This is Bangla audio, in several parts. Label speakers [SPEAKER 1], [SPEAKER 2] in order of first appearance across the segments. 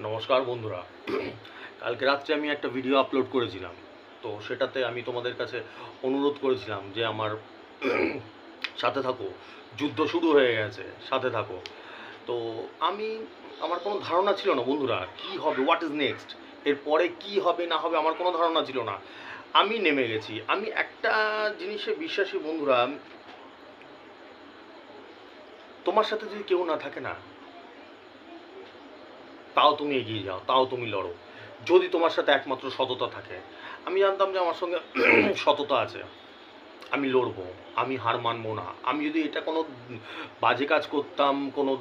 [SPEAKER 1] নমস্কার বন্ধুরা। কালকে রাত্রে আমি একটা ভিডিও আপলোড করেছিলাম, তো সেটাতে আমি তোমাদের কাছে অনুরোধ করেছিলাম যে আমার সাথে থাকো, যুদ্ধ শুরু হয়ে গেছে, সাথে থাকো। তো আমি আমার কোনো ধারণা ছিল না বন্ধুরা, কি হবে, হোয়াট ইজ নেক্সট, এরপরে কি হবে না হবে আমার কোনো ধারণা ছিল না। আমি নেমে গেছি। আমি একটা জিনিসে বিশ্বাসী বন্ধুরা, তোমার সাথে যদি কেউ না থাকে না, তাও তুমি এগিয়ে যাও, তাও তুমি লড়ো, যদি তোমার সাথে একমাত্র সততা থাকে। আমি জানতাম যে আমার সঙ্গে সততা আছে, আমি লড়বো, আমি হার মানবো না। আমি যদি এটা কোনো বাজে কাজ করতাম, কোনো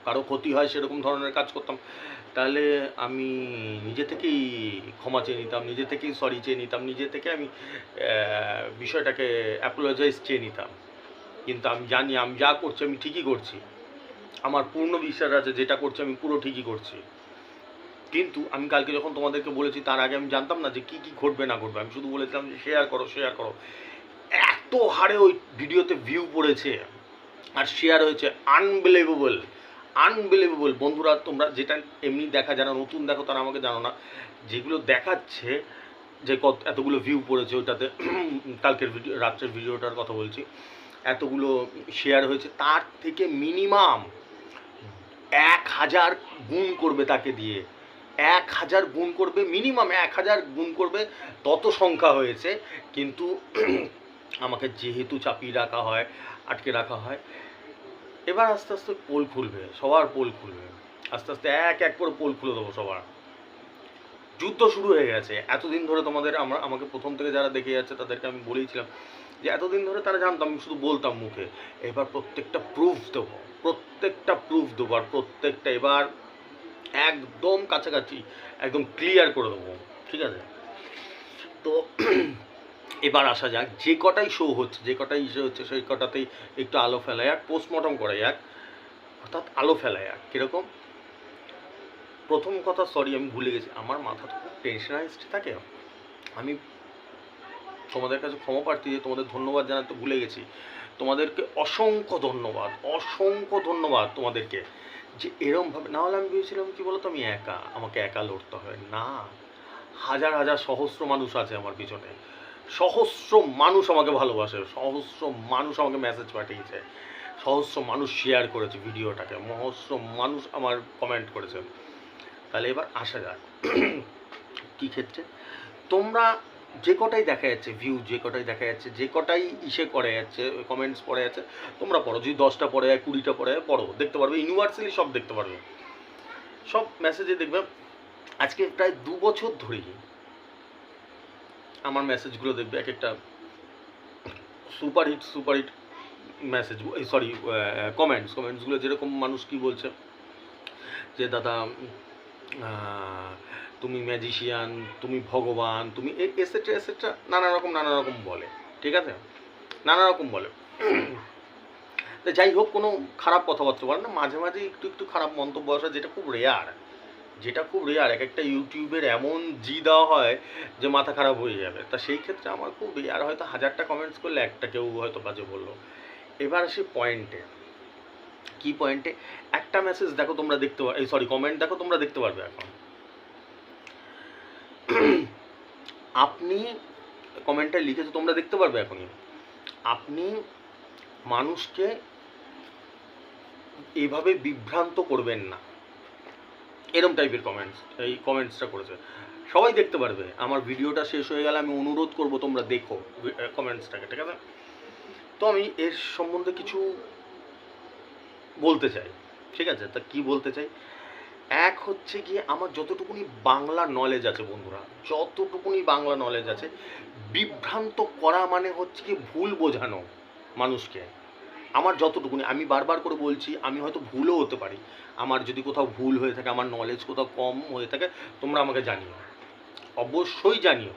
[SPEAKER 1] কারো ক্ষতি হয় সেরকম ধরনের কাজ করতাম, তাহলে আমি নিজে থেকেই ক্ষমা চেয়ে নিতাম, নিজে থেকেই সরি চেয়ে নিতাম, নিজে থেকে আমি বিষয়টাকে অ্যাপোলোজাইজ চেয়ে নিতাম। কিন্তু আমি জানি আমি যা করছি আমি ঠিকই করছি, আমার পূর্ণ বিশ্বাস আছে যেটা করছি আমি পুরো ঠিকই করছি। কিন্তু আমি কালকে যখন তোমাদেরকে বলেছি তার আগে আমি জানতাম না যে কী কী ঘটবে না ঘটবে। আমি শুধু বলেছিলাম যে শেয়ার করো, শেয়ার করো। এত হারে ওই ভিডিওতে ভিউ পড়েছে আর শেয়ার হয়েছে, আনবিলিভেবল, আনবিলিভেবল। বন্ধুরা, তোমরা যেটা এমনি দেখা, যারা নতুন দেখো তারা আমাকে জানো না, যেগুলো দেখাচ্ছে যে কত এতগুলো ভিউ পড়েছে ওইটাতে, কালকের ভিডিও, রাত্রের ভিডিওটার কথা বলছি, এতগুলো শেয়ার হয়েছে, তার থেকে মিনিমাম 1000 গুণ করবে তাকে দিয়ে, 1000 গুণ করবে, মিনিমাম 1000 গুণ করবে, তত সংখ্যা হয়েছে। কিন্তু আমাকে যেহেতু চাপিয়ে রাখা হয়, আটকে রাখা হয়, এবার আস্তে আস্তে পোল খুলবে, সবার পোল খুলবে, আস্তে আস্তে এক এক করে পোল খুলে দেবো সবার। যুদ্ধ শুরু হয়ে গেছে। এতদিন ধরে তোমাদের আমাকে প্রথম থেকে যারা দেখে যাচ্ছে তাদেরকে আমি বলেইছিলাম যে এতদিন ধরে তারা জানতাম, আমি শুধু বলতাম মুখে, এবার প্রত্যেকটা প্রুফ দেবো, প্রত্যেকটা প্রুফ দেবো, আর প্রত্যেকটা এবার একদম কাছাকাছি, একদম ক্লিয়ার করে দেবো। ঠিক আছে? তো এবার আসা যাক, যে কটাই শো হচ্ছে, যে কটাই ইসে হচ্ছে, সেই কটাতেই একটু আলো ফেলা যাক, পোস্টমর্টম করা যাক, অর্থাৎ আলো ফেলা যাক। কীরকম? প্রথম কথা, সরি আমি ভুলে গেছি, আমার মাথা তো খুব টেনশনাইজড থাকে। আমি তোমাদের কাছে ক্ষমা প্রার্থী যে তোমাদের ধন্যবাদ জানাতে ভুলে গেছি। তোমাদেরকে অসংখ্য ধন্যবাদ, অসংখ্য ধন্যবাদ তোমাদেরকে, যে এরমভাবে, না হলে আমি ভেবেছিলাম কী বলতো, আমি একা, আমাকে একা লড়তে হবে না। হাজার হাজার সহস্র মানুষ আছে আমার পিছনে, সহস্র মানুষ আমাকে ভালোবাসে, সহস্র মানুষ আমাকে মেসেজ পাঠিয়েছে, সহস্র মানুষ শেয়ার করেছে ভিডিওটাকে, সহস্র মানুষ আমার কমেন্ট করেছে। তাহলে এবার আসা যাক কী ক্ষেত্রে। তোমরা যে কটাই দেখা যাচ্ছে ভিউ, যে কটাই দেখা যাচ্ছে, যে কটাই ইসে করে যাচ্ছে, কমেন্টস পড়ে যাচ্ছে, তোমরা পড়ো। যদি 10টা পড়ে যায়, 20টা পড়ে যায়, পড়ো, দেখতে পারবে, ইউনিভার্সালি সব দেখতে পারবে, সব মেসেজে দেখবে। আজকে প্রায় 2 বছর ধরেই আমার মেসেজগুলো দেখবে, এক একটা সুপারহিট সুপারহিট মেসেজ, সরি কমেন্টসগুলো যেরকম, মানুষ কি বলছে যে দাদা তুমি ম্যাজিশিয়ান, তুমি ভগবান, তুমি এসেট্রা এসেট্রা, নানা রকম বলে। ঠিক আছে? নানা রকম বলে। তো যাই হোক, কোনো খারাপ কথাবার্তা বলে না, মাঝে মাঝে একটু একটু খারাপ মন্তব্য আসে, যেটা খুব রেয়ার, যেটা খুব রেয়ার। এক একটা ইউটিউবের এমন জি দেওয়া হয় যে মাথা খারাপ হয়ে যাবে। তা সেই ক্ষেত্রে আমার খুব রেয়ার, হয়তো 1000টা কমেন্টস করলে একটা কেউ হয়তো বাজে বললো। এবার আসি পয়েন্টে। কি পয়েন্টে? একটা মেসেজ দেখো তোমরা দেখতে পারবে, সরি কমেন্ট দেখো তোমরা দেখতে পারবে এখন। আপনি কমেন্টটা লিখেছো তোমরা দেখতে পারবে এখনই। আপনি মানুষকে এইভাবে বিভ্রান্ত করবেন না, এরম টাইপের কমেন্টস, এই কমেন্টসটা করেছে, সবাই দেখতে পারবে। আমার ভিডিওটা শেষ হয়ে গেলে আমি অনুরোধ করবো তোমরা দেখো কমেন্টসটাকে। ঠিক আছে? তো আমি এর সম্বন্ধে কিছু বলতে চাই। ঠিক আছে? তা কি বলতে চাই? এক হচ্ছে গিয়ে, আমার যতটুকুনি বাংলা নলেজ আছে বন্ধুরা, যতটুকুনি বাংলা নলেজ আছে, বিভ্রান্ত করা মানে হচ্ছে কি ভুল বোঝানো মানুষকে। আমার যতটুকুনি, আমি বারবার করে বলছি, আমি হয়তো ভুলও হতে পারি, আমার যদি কোথাও ভুল হয়ে থাকে, আমার নলেজ কোথাও কম হয়ে থাকে, তোমরা আমাকে জানিও, অবশ্যই জানিও।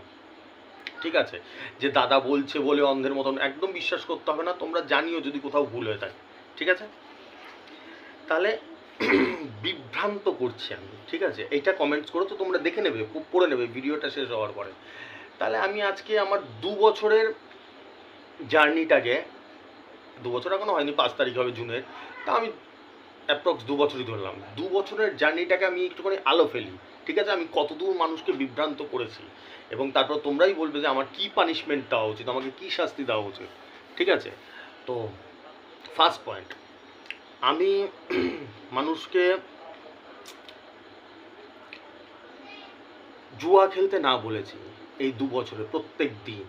[SPEAKER 1] ঠিক আছে? যে দাদা বলছে বলে অন্ধের মতন একদম বিশ্বাস করতে হবে না, তোমরা জানিও যদি কোথাও ভুল হয়ে থাকে। ঠিক আছে? তাহলে বিভ্রান্ত করছি আমি। ঠিক আছে? এইটা কমেন্টস করো তো তোমরা দেখে নেবে, পড়ে নেবে ভিডিওটা শেষ হওয়ার পরে। তাহলে আমি আজকে আমার 2 বছরের জার্নিটাকে, 2 বছর এখনো হয়নি, 5 তারিখ হবে জুনের, তা আমি অ্যাপ্রক্স 2 বছরই ধরলাম, 2 বছরের জার্নিটাকে আমি একটুখানি আলো ফেলি, ঠিক আছে, আমি কতদূর মানুষকে বিভ্রান্ত করেছি, এবং তারপর তোমরাই বলবে যে আমার কী পানিশমেন্ট দেওয়া উচিত, আমাকে কী শাস্তি দেওয়া উচিত, ঠিক আছে। তো ফার্স্ট পয়েন্ট, আমি মানুষকে জুয়া খেলতে না বলেছি এই 2 বছরে, প্রত্যেক দিন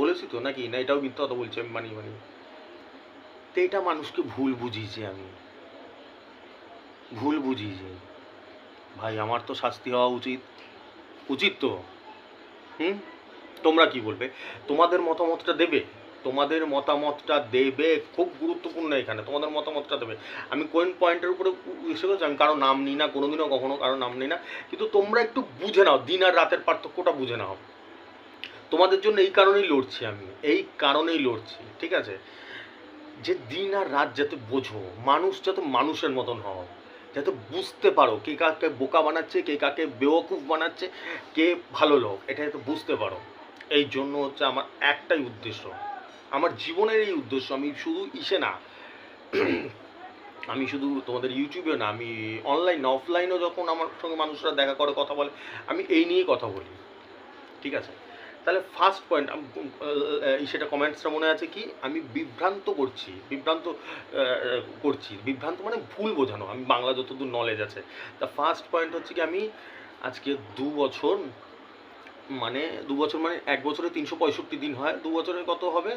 [SPEAKER 1] বলেছি তো নাকি, না এটাও মিথ্যা কথা বলছি আমি, মানি তো এটা মানুষকে ভুল বুঝিয়েছি, আমি ভুল বুঝিয়েছি। ভাই আমার তো শাস্তি হওয়া উচিত, উচিত তো। হুম, তোমরা কি বলবে? তোমাদের মতামতটা দেবে, তোমাদের মতামতটা দেবে, খুব গুরুত্বপূর্ণ এখানে, তোমাদের মতামতটা দেবে। আমি কোন পয়েন্টের উপরে এসে করছি, আমি কারো নাম নিই না, কোনোদিনও কখনো কারো নাম নিই না, কিন্তু তোমরা একটু বুঝে নাও, দিন আর রাতের পার্থক্যটা বুঝে নাও। তোমাদের জন্য এই কারণেই লড়ছি আমি, এই কারণেই লড়ছি, ঠিক আছে, যে দিন আর রাত যাতে বোঝো, মানুষ যাতে মানুষের মতন হও, যাতে বুঝতে পারো কে কাকে বোকা বানাচ্ছে, কে কাকে বেওয়াকুফ বানাচ্ছে, কে ভালো লোক, এটা যাতে বুঝতে পারো। এই জন্য হচ্ছে আমার একটাই উদ্দেশ্য, আমার জীবনের এই উদ্দেশ্য। আমি শুধু ইসে না, আমি শুধু তোমাদের ইউটিউবে না, আমি অনলাইন অফলাইনেও যখন আমার সঙ্গে মানুষরা দেখা করে কথা বলে, আমি এই নিয়েই কথা বলি, ঠিক আছে। তাহলে ফার্স্ট পয়েন্ট, সেটা কমেন্টসটা মনে আছে কি, আমি বিভ্রান্ত করছি, বিভ্রান্ত মানে ভুল বোঝানো, আমি বাংলা যতদূর নলেজ আছে। তা ফার্স্ট পয়েন্ট হচ্ছে কি, আমি আজকে 2 বছর, মানে 2 বছর মানে 1 বছরে 365 দিন হয়, 2 বছরে কত হবে,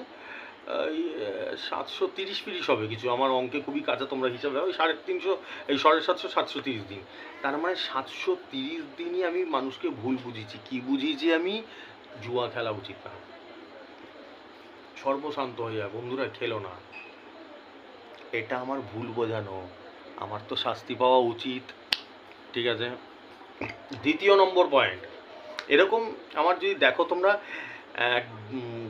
[SPEAKER 1] 730 হবে কিছু, আমার অঙ্কে খুবই কাঁচা, তোমরা হিসাবে ওই 350, এই 750, 730 দিন, তার মানে 730 দিনই আমি মানুষকে ভুল বুঝিয়েছি। কি বুঝিয়েছি আমি? জুয়া খেলা উচিত না, সর্বশান্ত হয়ে যায় বন্ধুরা, খেলো না, এটা আমার ভুল বোঝানো, আমার তো শাস্তি পাওয়া উচিত, ঠিক আছে। দ্বিতীয় নম্বর পয়েন্ট, এরকম আমার যদি দেখো তোমরা,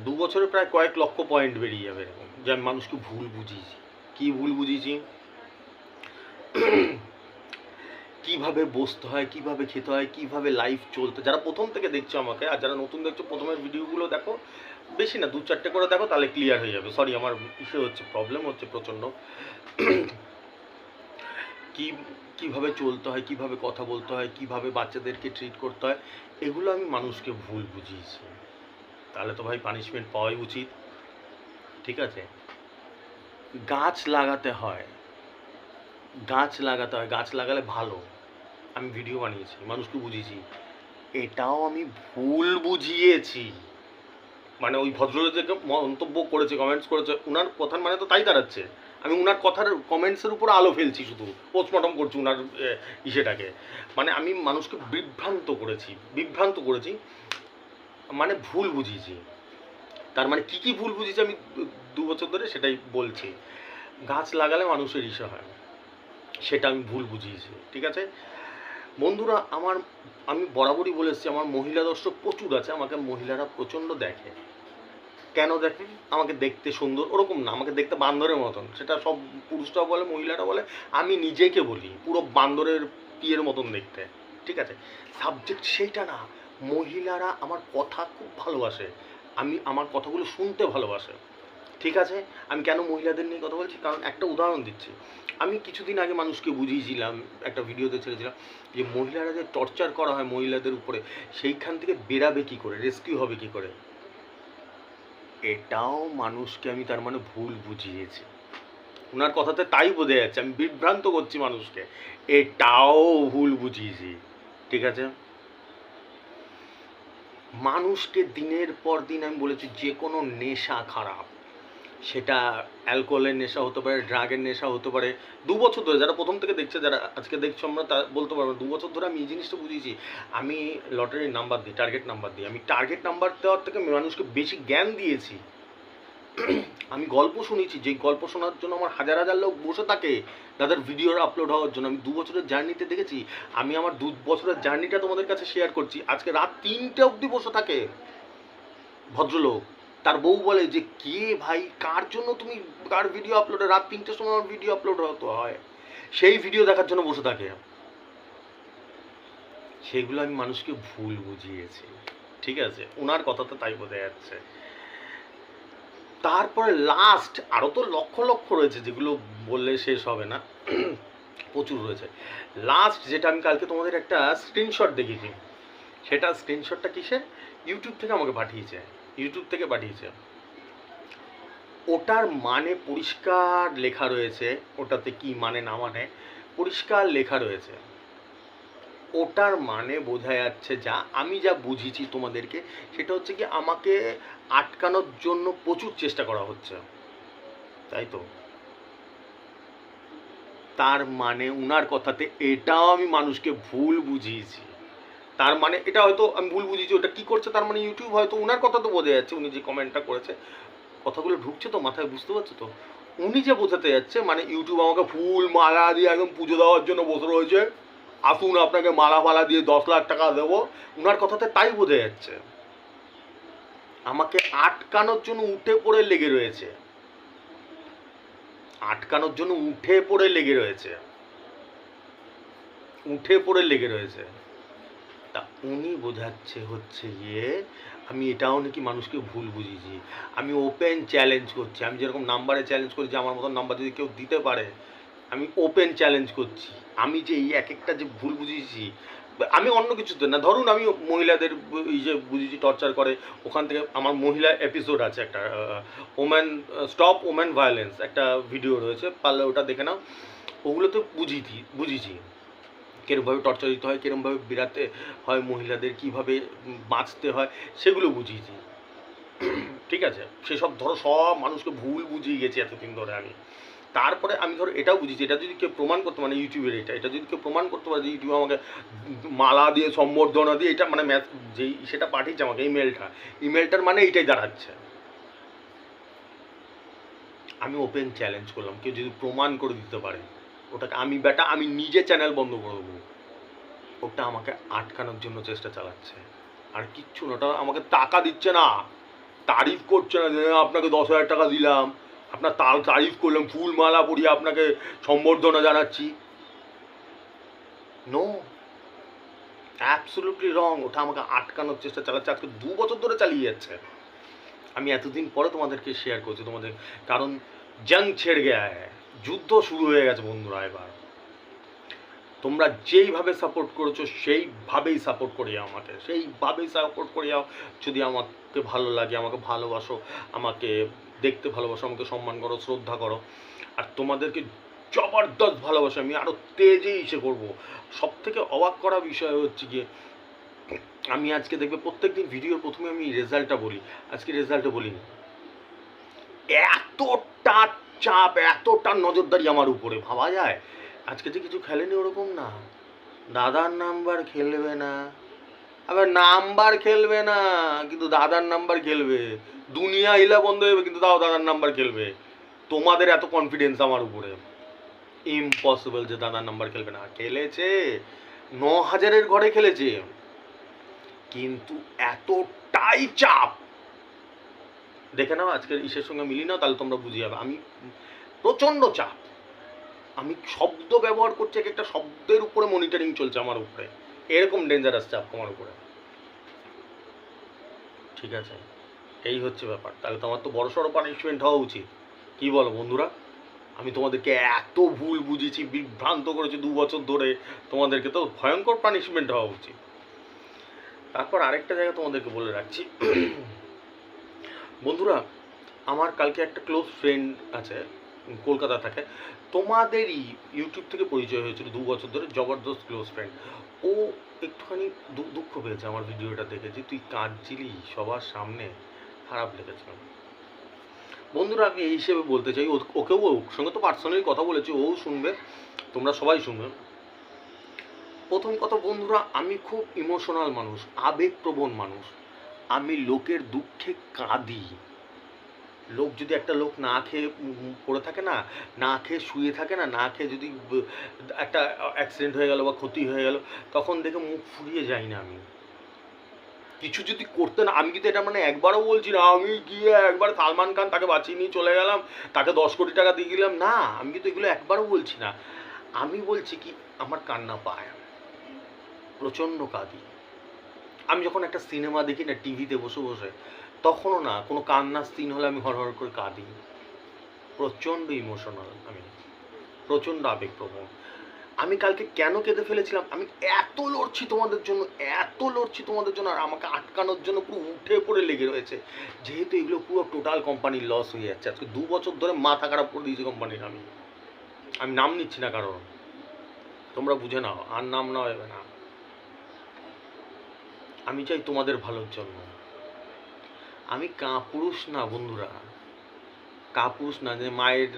[SPEAKER 1] 2 বছরে প্রায় কয়েক লক্ষ পয়েন্ট বেরিয়ে যাবে এরকম, যে আমি মানুষকে ভুল বুঝিয়েছি। কি ভুল বুঝিয়েছি? কিভাবে বসতে হয়, কিভাবে খেতে হয়, কিভাবে লাইফ চলতে, যারা প্রথম থেকে দেখছো আমাকে, আর যারা নতুন দেখছো প্রথমের ভিডিওগুলো দেখো, বেশি না 2-4টে করে দেখো, তাহলে ক্লিয়ার হয়ে যাবে। সরি, আমার ইসে হচ্ছে, প্রবলেম হচ্ছে প্রচণ্ড। কিভাবে চলতে হয়, কিভাবে কথা বলতে হয়, কিভাবে বাচ্চাদেরকে ট্রিট করতে হয়, এগুলো আমি মানুষকে ভুল বুঝিয়েছি, তাহলে তো ভাই পানিশমেন্ট পাওয়াই উচিত, ঠিক আছে। গাছ লাগাতে হয়, গাছ লাগাতে হয়, গাছ লাগালে ভালো, আমি ভিডিও বানিয়েছি, মানুষকে বুঝিয়েছি, এটাও আমি ভুল বুঝিয়েছি। মানে ওই ভদ্রলোক যে মন্তব্য করেছে, কমেন্টস করেছে, উনার কথার মানে তো তাই দাঁড়াচ্ছে, আমি উনার কথার কমেন্টসের উপর আলো ফেলছি, শুধু পোস্টমর্টম করছি উনার ইসেটাকে, মানে আমি মানুষকে বিভ্রান্ত করেছি, মানে ভুল বুঝিয়েছি। তার মানে কী কী ভুল বুঝিয়েছি আমি 2 বছর ধরে, সেটাই বলছি। গাছ লাগালে মানুষের ইসে হয়, সেটা আমি ভুল বুঝিয়েছি, ঠিক আছে বন্ধুরা। আমি বরাবরই বলে এসেছি, আমার মহিলা দর্শক প্রচুর আছে, আমাকে মহিলারা প্রচণ্ড দেখে। কেন দেখে? আমাকে দেখতে সুন্দর ওরকম না, আমাকে দেখতে বান্দরের মতন, সেটা সব পুরুষরাও বলে, মহিলারা বলে, আমি নিজেকে বলি পুরো বান্দরের পিয়ের মতন দেখতে, ঠিক আছে। সাবজেক্ট সেইটা না, মহিলারা আমার কথা খুব ভালোবাসে, আমার কথাগুলো শুনতে ভালোবাসে, ঠিক আছে। আমি কেন মহিলাদের নিয়ে কথা বলছি, কারণ একটা উদাহরণ দিচ্ছি। আমি কিছুদিন আগে মানুষকে বুঝিয়েছিলাম, একটা ভিডিওতে ছেড়েছিলাম, যে মহিলারা যে টর্চার করা হয় মহিলাদের উপরে, সেইখান থেকে বেরাবে কী করে, রেস্কিউ হবে কী করে, এটাও মানুষকে আমি তার মানে ভুল বুঝিয়েছি। ওনার কথাতে তাই বোঝা যাচ্ছে আমি বিভ্রান্ত করছি মানুষকে, এটাও ভুল বুঝিয়েছি, ঠিক আছে। মানুষকে দিনের পর দিন আমি বলেছি, যে কোনো নেশা খারাপ, সেটা অ্যালকোহলের নেশা হতে পারে, ড্রাগের নেশা হতে পারে। 2 বছর ধরে, যারা প্রথম থেকে দেখছে, যারা আজকে দেখছো, আমরা তা বলতে পারবো 2 বছর ধরে আমি এই জিনিসটা বুঝিয়েছি। আমি লটারির নাম্বার দিই, টার্গেট নাম্বার দিই, আমি টার্গেট নাম্বার দেওয়ার থেকে মানুষকে বেশি জ্ঞান দিয়েছি। আমি গল্প শুনেছি, যে গল্প শোনার জন্য আমার হাজার হাজার লোক বসে থাকে, তাদের ভিডিও আপলোড হওয়ার জন্য। আমি 2 বছরের জার্নিতে দেখেছি, আমি আমার 2 বছরের জার্নিটা তোমাদের কাছে শেয়ার করছি। আজকে রাত 3টে অবধি বসে থাকে ভদ্রলোক, তার বউ বলে যে কে ভাই, কার জন্য তুমি, কার ভিডিও আপলোড, রাত 3টের সময় আমার ভিডিও আপলোড হতে হয়, সেই ভিডিও দেখার জন্য বসে থাকে। সেগুলো আমি মানুষকে ভুল বুঝিয়েছি, ঠিক আছে, ওনার কথাতে তাই বোঝা যাচ্ছে। তারপরে লাস্ট আরও তো লক্ষ লক্ষ রয়েছে, যেগুলো বললে শেষ হবে না। প্রচুর রয়েছে। লাস্ট যেটা আমি কালকে তোমাদের একটা স্ক্রিনশট দেখেছি, সেটা স্ক্রিনশটটা কিসের, ইউটিউব থেকে আমাকে পাঠিয়েছে, ইউটিউব থেকে পাঠিয়েছে। ওটার মানে পরিষ্কার লেখা রয়েছে, ওটাতে কি মানে না মানে পরিষ্কার লেখা রয়েছে। ওটার মানে বোঝা যাচ্ছে, যা আমি যা বুঝিয়েছি তোমাদেরকে, সেটা হচ্ছে কি আমাকে আটকানোর জন্য প্রচুর চেষ্টা করা হচ্ছে, তাই তো। তার মানে উনার কথাতে এটাও আমি মানুষকে ভুল বুঝিয়েছি, তার মানে এটা হয়তো আমি ভুল বুঝিয়েছি, ওটা কি করছে তার মানে ইউটিউব হয়তো উনার কথা তো বোঝা যাচ্ছে, উনি যে কমেন্টটা করেছে কথাগুলো ঢুকছে তো মাথায়, বুঝতে পারছো তো। উনি যে বোঝাতে যাচ্ছে মানে ইউটিউব আমাকে ফুল মালা দিয়ে একদম পুজো দেওয়ার জন্য বসে রয়েছে, আসুন আপনাকে মালা ফালা দিয়ে 10 লাখ টাকা দেবো, উনার কথাতে তাই বোঝা যাচ্ছে। আমাকে আটকানোর জন্য উঠে পড়ে লেগে রয়েছে, আটকানোর জন্য উঠে পড়ে লেগে রয়েছে, উঠে পড়ে লেগে রয়েছে। তা উনি বোঝাচ্ছে হচ্ছে গিয়ে আমি এটাও নাকি মানুষকে ভুল বুঝিয়েছি। আমি ওপেন চ্যালেঞ্জ করছি, আমি যেরকম নাম্বারে চ্যালেঞ্জ করি যে আমার মতন নাম্বার যদি কেউ দিতে পারে, আমি ওপেন চ্যালেঞ্জ করছি আমি যে এই এক একটা যে ভুল বুঝিয়েছি, আমি অন্য কিছুতে না, ধরুন আমি মহিলাদের এই যে বুঝিয়েছি টর্চার করে, ওখান থেকে আমার মহিলা এপিসোড আছে একটা, ওম্যান স্টপ ওম্যান ভায়োলেন্স একটা ভিডিও রয়েছে, পারলে ওটা দেখে নাও। ওগুলোতে বুঝিয়েছি কীরমভাবে টর্চার দিতে হয়, কীরমভাবে বেরাতে হয় মহিলাদের, কীভাবে বাঁচতে হয়, সেগুলো বুঝিয়েছি। ঠিক আছে, সেসব ধরো সব মানুষকে ভুল বুঝিয়ে গেছি এতদিন ধরে আমি। তারপরে আমি ধরো এটাও বুঝেছি, এটা যদি কেউ প্রমাণ করতে, মানে ইউটিউবের এটা যদি কেউ প্রমাণ করতে পারে যে ইউটিউব আমাকে মালা দিয়ে সম্বর্ধনা দিয়ে এটা মানে যেই সেটা পাঠিয়েছে আমাকে ইমেলটার মানে এইটাই দাঁড়াচ্ছে। আমি ওপেন চ্যালেঞ্জ করলাম, কেউ যদি প্রমাণ করে দিতে পারে ওটাকে, আমি নিজে চ্যানেল বন্ধ করে দেবো। ওটা আমাকে আটকানোর জন্য চেষ্টা চালাচ্ছে, আর কিচ্ছু না। ওটা আমাকে টাকা দিচ্ছে না, তারিফ করছে না যে আপনাকে 10,000 টাকা দিলাম, আপনার তারিফ করলাম, ফুল মালা পরিয়ে আপনাকে সম্বর্ধনা জানাচ্ছি। No, absolutely wrong. ওটা আমাকে আটকানোর চেষ্টা চালাচ্ছে, আজকে 2 বছর ধরে চালিয়ে যাচ্ছে। আমি এতদিন পরে তোমাদেরকে শেয়ার করছি তোমাদের, কারণ জং ছেড়ে গেয়া হ্যায়, যুদ্ধ শুরু হয়ে গেছে বন্ধুরা। এবার তোমরা যেইভাবে সাপোর্ট করেছো সেইভাবেই সাপোর্ট করে যাও আমাকে, সেইভাবেই সাপোর্ট করে যাও। যদি আমাকে ভালো লাগে, আমাকে ভালোবাসো, আমাকে দেখতে ভালোবাসো, আমাকে সম্মান করো, শ্রদ্ধা করো, আর তোমাদেরকে জবরদস্ত ভালোবাসো, আমি আরও তেজে ইসে করবো। সব থেকে অবাক করা বিষয় হচ্ছে গিয়ে, আমি আজকে দেখবে প্রত্যেকদিন ভিডিওর প্রথমে আমি রেজাল্টটা বলি, আজকে রেজাল্টটা বলিনি। এতটা চাপ, এতটা নজরদারি আমার উপরে, ভাবা যায়। আজকে যে কিছু খেলেনি ওরকম না, দাদার নাম্বার খেলবে না, আবার নাম্বার খেলবে না কিন্তু দাদার নাম্বার খেলবে, দুনিয়া হিলা বন্ধ হয়ে যাবে কিন্তু তাও দাদার নাম্বার খেলবে। তোমাদের এত কনফিডেন্স আমার উপরে, ইম্পসিবল যে দাদার নাম্বার খেলবে না। খেলেছে, 9,000-এর ঘরে খেলেছে, কিন্তু এতটাই চাপ। দেখে নাও আজকের ইসের সঙ্গে মিলি নাও, তাহলে তোমরা বুঝে যাবে। আমি প্রচণ্ড চাপ, আমি শব্দ ব্যবহার করছি, এক একটা শব্দের উপরে মনিটরিং চলছে আমার উপরে, এরকম ডেঞ্জারাস চাপ তোমার উপরে। ঠিক আছে, এই হচ্ছে ব্যাপার। তাহলে তোমার তো বড় সড়ো পানিশমেন্ট হওয়া উচিত, কি বলো বন্ধুরা? আমি তোমাদেরকে এত ভুল বুঝেছি, বিভ্রান্ত করেছি 2 বছর ধরে, তোমাদেরকে তো ভয়ঙ্কর পানিশমেন্ট হওয়া উচিত। তারপর আরেকটা জায়গা তোমাদেরকে বলে রাখছি বন্ধুরা, আমার কালকে একটা ক্লোজ ফ্রেন্ড আছে, কলকাতা থাকে, তোমাদেরই ইউটিউব থেকে পরিচয় হয়েছিল 2 বছর ধরে, জবরদস্ত ক্লোজ ফ্রেন্ড। ও একটুখানি দুঃখ পেয়েছে আমার ভিডিওটা দেখে, যে তুই কাঁদছিলি সবার সামনে, খারাপ লেগেছে বন্ধুরা। আমি এই হিসেবে বলতে চাই, ওকেও, ওর সঙ্গে তো পার্সোনালি কথা বলেছি, ও শুনবে, তোমরা সবাই শুনবে। প্রথম কথা বন্ধুরা, আমি খুব ইমোশনাল মানুষ, আবেগপ্রবণ মানুষ, আমি লোকের দুঃখে কাঁদি। লোক যদি একটা লোক না খেয়ে পড়ে থাকে না, না খেয়ে শুয়ে থাকে না, না খেয়ে যদি একটা অ্যাক্সিডেন্ট হয়ে গেল বা ক্ষতি হয়ে গেল, তখন দেখে মুখ ফুরিয়ে যাই না আমি। কিছু যদি করতে না, আমি কিন্তু এটা মানে একবারও বলছি না আমি গিয়ে একবার সালমান খান তাকে বাঁচিয়ে নিয়ে চলে গেলাম, তাকে 10 কোটি টাকা দিয়ে দিলাম, না, আমি কিন্তু এগুলো একবারও বলছি না। আমি বলছি কি, আমার কান্না পায়, প্রচণ্ড কাঁদি। আমি যখন একটা সিনেমা দেখি না টিভিতে বসে বসে, তখনও না কোনো কান্নার সিন হলে আমি হরহর করে কাঁদি। প্রচণ্ড ইমোশনাল আমি, প্রচণ্ড আবেগপ্রবণ। আমি কালকে কেন কেঁদে ফেলেছিলাম, আমি এত লড়ছি তোমাদের জন্য, এত লড়ছি তোমাদের জন্য, আর আমাকে আটকানোর জন্য পুরো উঠে পড়ে লেগে রয়েছে, যেহেতু এগুলো পুরো টোটাল কোম্পানির লস হয়ে যাচ্ছে। আজকে 2 বছর ধরে মাথা খারাপ করে দিয়েছি কোম্পানির। আমি নাম নিচ্ছি না, কারণ তোমরা বুঝে নাও, আর নাম নেওয়া যাবে না। আমি চাই তোমাদের ভালোর জন্য। আমি কাপুরুষ না বন্ধুরা, কাপুরুষ না যে মায়ের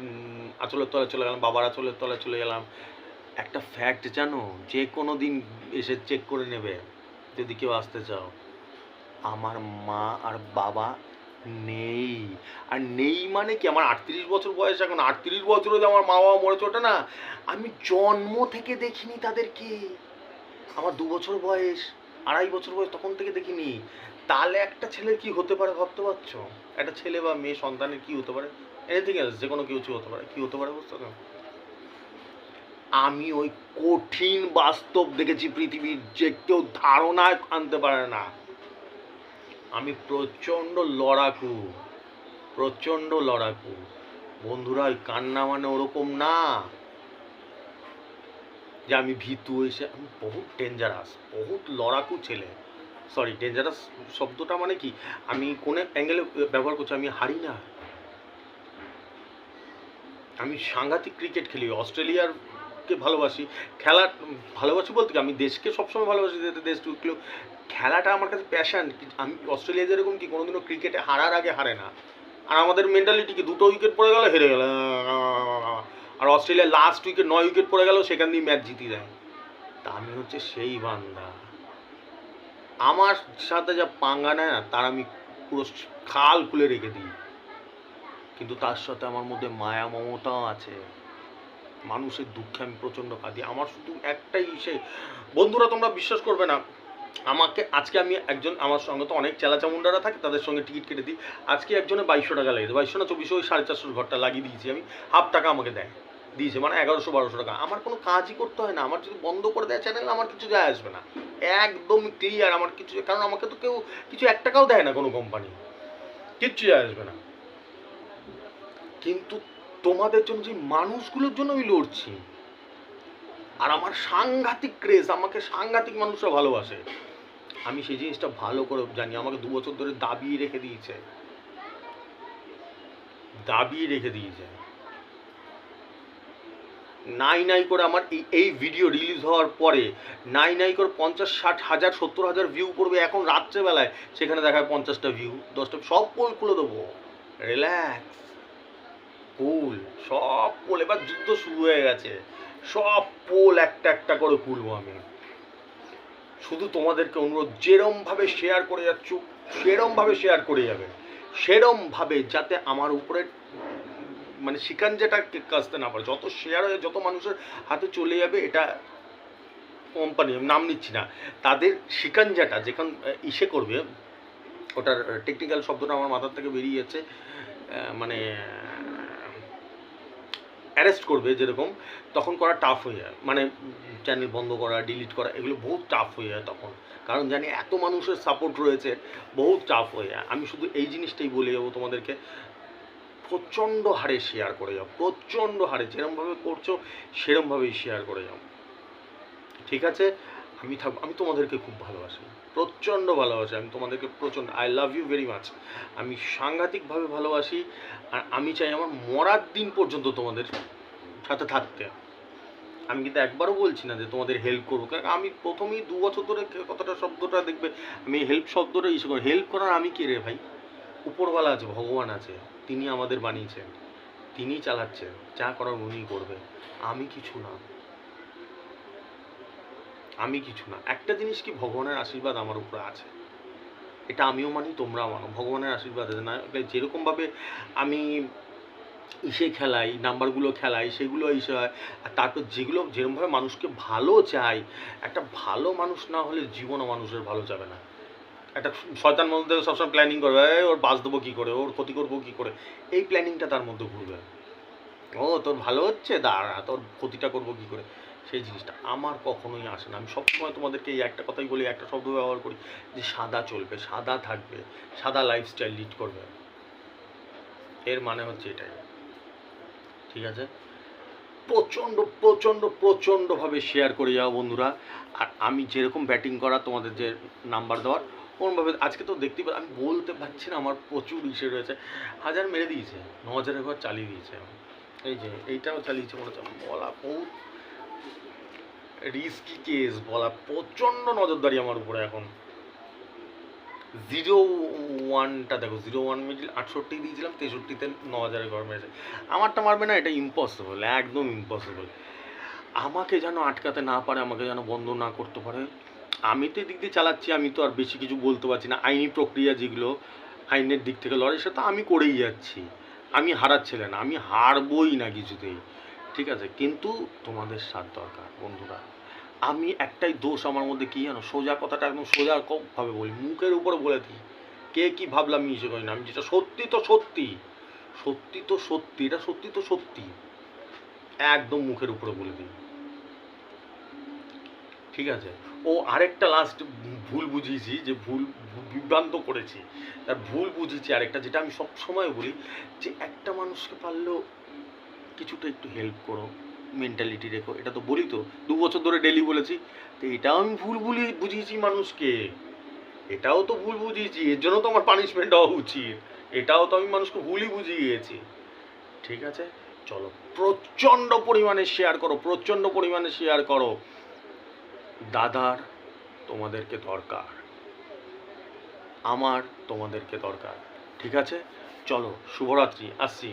[SPEAKER 1] আঁচলের তলায় চলে গেলাম, বাবার আঁচলের তলায় চলে গেলাম। একটা ফ্যাক্ট জানো, যে কোনো দিন এসে চেক করে নেবে যদি কেউ আসতে চাও, আমার মা আর বাবা নেই। আর নেই মানে কি, আমার 38 বছর বয়স, এখন 38 বছরে যে আমার মা বাবা মরেছে ওটা না, আমি জন্ম থেকে দেখিনি তাদেরকে। আমার 2 বছর বয়স, 2.5 বছর বয়স, তখন থেকে দেখিনি। তাহলে একটা ছেলের কি হতে পারে ভাবতে পারছো? একটা ছেলে বা মেয়ে সন্তানের কি হতে পারে? এনিথিং এলস, যে কোনো কিছু হতে পারে। কি হতে পারে বুঝতে পারছো? আমি ওই কঠিন বাস্তব দেখেছি পৃথিবীর, যে কেউ ধারণায় আনতে পারে না। আমি প্রচণ্ড লড়াকু, প্রচণ্ড লড়াকু বন্ধুরা। ওই কান্না মানে ওরকম না যে আমি ভীতু এসে, আমি বহুত ডেঞ্জারাস, বহুত লড়াকু ছেলে। সরি, ডেঞ্জারাস শব্দটা মানে কি, আমি কোন অ্যাঙ্গেলে ব্যবহার করছি, আমি হারি না। আমি সাংঘাতিক ক্রিকেট খেলি, অস্ট্রেলিয়ারকে ভালোবাসি, খেলা ভালোবাসি বলতে কি, আমি দেশকে সবসময় ভালোবাসি, দেশ টুকলেও খেলাটা আমার কাছে প্যাশন। আমি অস্ট্রেলিয়া যেরকম কি কোনোদিনও ক্রিকেটে হারার আগে হারে না, আর আমাদের মেন্টালিটি কি, 2টো উইকেট পড়ে গেল হেরে গেল, আর অস্ট্রেলিয়া লাস্ট উইকেট 9 উইকেট পড়ে গেল, সেখান দিয়ে ম্যাচ জিতে যায়। তা আমি হচ্ছে সেই বান্দা। আমার সাথে যা পাঙ্গা নেয় না, তার আমি পুরো খাল খুলে রেখে দিই। কিন্তু তার সাথে আমার মধ্যে মায়া মমতাও আছে। মানুষের দুঃখে আমি প্রচণ্ড কাঁদি। আমার শুধু একটাই বন্ধুরা, তোমরা বিশ্বাস করবে না, আমাকে আজকে আমি একজন, আমার সঙ্গে তো অনেক চেলাচামুন্ডারা থাকে, তাদের সঙ্গে টিকিট কেটে দিই। আজকে একজনে 2200 টাকা লাগিয়ে, 2200 না 2400, ওই 450 ঘরটা লাগিয়ে দিয়েছি আমি। হাফ টাকা আমাকে দেয়, দিয়েছে, মানে 1100-1200 টাকা। আমার কোনো কাজই করতে হয় না, আমার যদি বন্ধ করে দেয় চ্যানেল, আমার কিছু যায় আসবে না, একদম ক্লিয়ার আমার কিছু। কারণ আমাকে তো কেউ কিছু 1 টাকাও দেয় না, কোনো কোম্পানি, কিচ্ছু যায় আসবে না। কিন্তু তোমাদের জন্য, যে মানুষগুলোর জন্য আমি লড়ছি, আর আমার সাংঘাতিক ক্রেজ, আমাকে সাংঘাতিক মানুষরা ভালোবাসে, আমি সেই জিনিসটা ভালো করে জানি। আমাকে 2 বছর ধরে দাবিয়ে রেখে দিয়েছে, দাবিয়ে রেখে দিয়েছে। নাই করে আমার এই ভিডিও রিলিজ হওয়ার পরে নাই করে 50-60 হাজার 70 হাজার ভিউ পড়বে। এখন রাত্রেবেলায় সেখানে দেখায় 50টা ভিউ, 10টা, সব পোল খুলে দেবো। রিল্যাক্স, কুল, সব পোল। এবার যুদ্ধ শুরু হয়ে গেছে, সব পোল একটা একটা করে খুলবো আমি। শুধু তোমাদেরকে অনুরোধ, যেরমভাবে শেয়ার করে যাচ্ছ, সেরমভাবে শেয়ার করে যাবে, সেরমভাবে যাতে আমার উপরে মানে শিকাঞ্জাটা কাজতে না পারে। যত শেয়ার হয়ে যত মানুষের হাতে চলে যাবে, এটা কোম্পানি, নাম নিচ্ছি না, তাদের শিকাঞ্জাটা যেখান ইসে করবে, ওটার টেকনিক্যাল শব্দটা আমার মাথার থেকে বেরিয়ে যাচ্ছে, মানে অ্যারেস্ট করবে যেরকম, তখন করা টাফ হয়ে যায়। মানে চ্যানেল বন্ধ করা, ডিলিট করা, এগুলো বহুত টাফ হয়ে যায় তখন। কারণ জানি এত মানুষের সাপোর্ট রয়েছে, বহুত টাফ হয়ে যায়। আমি শুধু এই জিনিসটাই বলে যাবো তোমাদেরকে, প্রচণ্ড হারে শেয়ার করে যাও, প্রচণ্ড হারে, যেরমভাবে করছো সেরমভাবেই শেয়ার করে যাও, ঠিক আছে? আমি থাকবো, আমি তোমাদেরকে খুব ভালোবাসি, প্রচণ্ড ভালোবাসি আমি তোমাদেরকে, প্রচণ্ড, I love you very much. আমি সাংঘাতিকভাবে ভালোবাসি, আর আমি চাই আমার মরার দিন পর্যন্ত তোমাদের সাথে থাকতে। আমি কিন্তু একবারও বলছি না যে তোমাদের হেল্প করবো, কারণ আমি প্রথমেই 2 বছর ধরে কতটা শব্দটা দেখবে, আমি হেল্প শব্দটা ইস্যু করি। হেল্প করার আমি কে রে ভাই? উপরওয়ালা আছে, ভগবান আছে, তিনি আমাদের বানিয়েছেন, তিনি চালাচ্ছেন, যা করার উনিই করবে। আমি কিছু না, আমি কিছু না। একটা জিনিস কি, ভগবানের আশীর্বাদ আমার উপরে আছে, এটা আমিও মানি, তোমরাও মানো, ভগবানের আশীর্বাদ আছে। না যেরকমভাবে আমি ইসে খেলাই, নাম্বারগুলো খেলাই, সেগুলো ইসে হয়। আর তারপর যেগুলো যেরকমভাবে মানুষকে ভালো চাই, একটা ভালো মানুষ না হলে জীবনও মানুষের ভালো যাবে না। একটা শয়তান মধ্যে সবসময় প্ল্যানিং করবে, ওর বাস দেবো কী করে, ওর ক্ষতি করবো কী করে, এই প্ল্যানিংটা তার মধ্যে ঘুরবে। ও তোর ভালো হচ্ছে, দাঁড়া, তোর ক্ষতিটা করবো কী করে, সেই জিনিসটা আমার কখনোই আসে না। আমি সবসময় তোমাদেরকে এই একটা কথাই বলি, একটা শব্দ ব্যবহার করি, যে সাদা চলবে, সাদা থাকবে, সাদা লাইফস্টাইল লিড করবে। এর মানে হচ্ছে এটাই, ঠিক আছে? প্রচণ্ড প্রচণ্ড প্রচণ্ডভাবে শেয়ার করে যাও বন্ধুরা। আর আমি যেরকম ব্যাটিং করা তোমাদের যে নাম্বার দেওয়ার ওরমভাবে আজকে তো দেখতেই আমি বলতে পারছি না, আমার প্রচুর ইসে রয়েছে। 1000 মেরে দিয়েছে, 9000-এর ঘর চালিয়ে দিয়েছে। এই যে এইটাও চালিয়েছে মনে হচ্ছে, বলা বহুত রিস্কি কেস, বলা প্রচণ্ড নজরদারি আমার উপরে এখন। 0-1টা দেখো, 0-1 মিডিল 68 দিয়েছিলাম, 63-তে 9000-এর ঘর মেরেছে। আমারটা মারবে না, এটা ইম্পসিবল, একদম ইম্পসিবল। আমাকে যেন আটকাতে না পারে, আমাকে যেন বন্ধ না করতে পারে। আমি তো এদিক দিয়ে চালাচ্ছি, আমি তো আর বেশি কিছু বলতে পারছি না। আইনি প্রক্রিয়া যেগুলো আইনের দিক থেকে লড়াই, সেটা আমি করেই যাচ্ছি। আমি হারার ছেলে না, আমি হারবই না কিছুতেই, ঠিক আছে। কিন্তু তোমাদের সাথ দরকার বন্ধুরা। আমি একটাই দোষ আমার মধ্যে, কি জানো, সোজা কথাটা একদম সোজাভাবে বলি, মুখের উপর বলে দিই। কে কি ভাবলাম আমি ইসে করি না, আমি যেটা সত্যি তো সত্যি, সত্যি তো সত্যি, এটা সত্যি তো সত্যি, একদম মুখের উপরে বলে দিই, ঠিক আছে। ও আরেকটা লাস্ট ভুল বুঝিয়েছি, যে ভুল বিভ্রান্ত করেছি, তার ভুল বুঝিয়েছি আরেকটা, যেটা আমি সব সময় বলি, যে একটা মানুষকে পারলেও কিছুটা একটু হেল্প করো, মেন্টালিটি রেখো। এটা তো বলি তো, 2 বছর ধরে ডেলি বলেছি। তো এটাও আমি ভুল বুঝিয়েছি মানুষকে, এটাও তো ভুল বুঝিয়েছি, এর জন্য তো আমার পানিশমেন্ট হওয়া উচিত। এটাও তো আমি মানুষকে ভুলই বুঝিয়েছি, ঠিক আছে। চলো, প্রচণ্ড পরিমাণে শেয়ার করো, প্রচণ্ড পরিমাণে শেয়ার করো। দাদার তোমাদেরকে দরকার, আমার তোমাদেরকে দরকার, ঠিক আছে। চলো, শুভরাত্রি, আসছি।